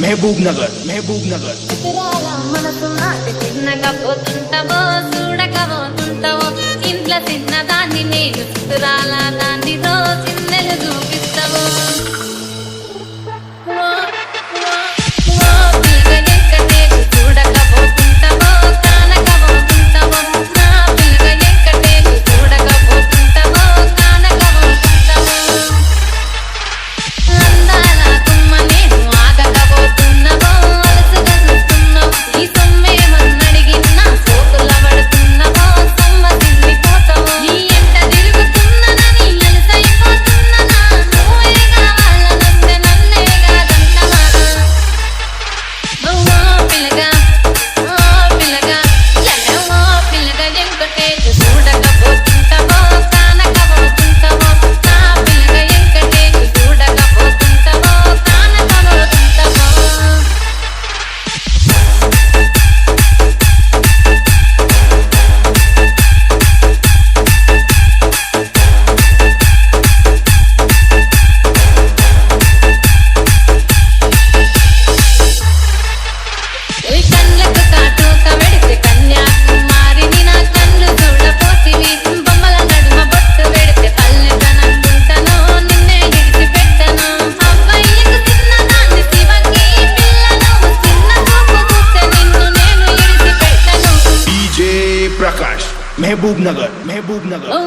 महबूब नगर महबूब नगर మనసు మాట చిన్నగా పోతుంటావో చూడకవో తుంటావో ఇంట్లో చిన్నదాన్ని నేను చుట్టురాల దాన్ని చిన్నలు చూపిస్తావో చూడకపోతుంటావో కానకపోతుంటావో నా పిల్లగా ఎక్కటేలు చూడకపోతుంటావో కానకపోతుంటావో అందాల కుమ్మ నేను ఆగకపోతున్నావో అలసగా చూస్తున్నావు ఈ సొమ్మేమన్నడిగినా సోకుల పడుతున్నావో సొమ్మ తిరిగిపోతావో నీ ఎంట తిరుగుతున్నానని అలసైపోతున్నానా నువ్వే కావాలనంటే నన్నే కాదంటావా పిల్లగా పిల్లగా ఎంకటేసి చూడకపోతుంటావో కానకపోతుంటావో నా పిల్లగా ఎంకటేసి చూడకపోతుంటావో కానకపోతుంటావో ఈ కళ్ళకు కాటుక వెడితే కన్యాకుమారిని నా కళ్ళు చూడపోతివి బొమ్మల నడుమ బొట్టు వెడితే పల్లెతనందుంటను నిన్నే ఇడిచిపెట్టను అబ్బాయిలకు చిన్నదాన్ని శివంగి పిల్లను చిన్న చూపు చూస్తే నిన్ను నేను ఇడిచిపెట్టను डीजे प्रकाश महबूब नगर ఓ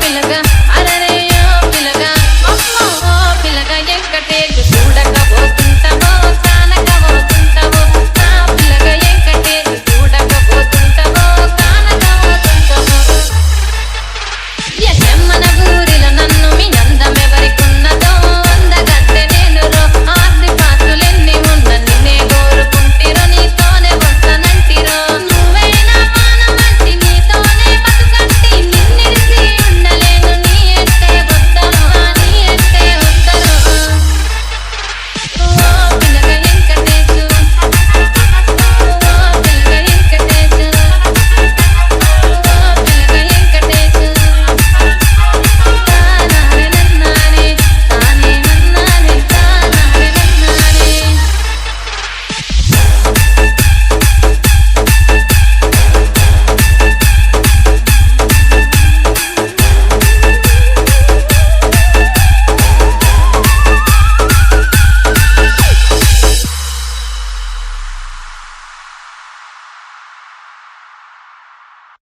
పిల్లగా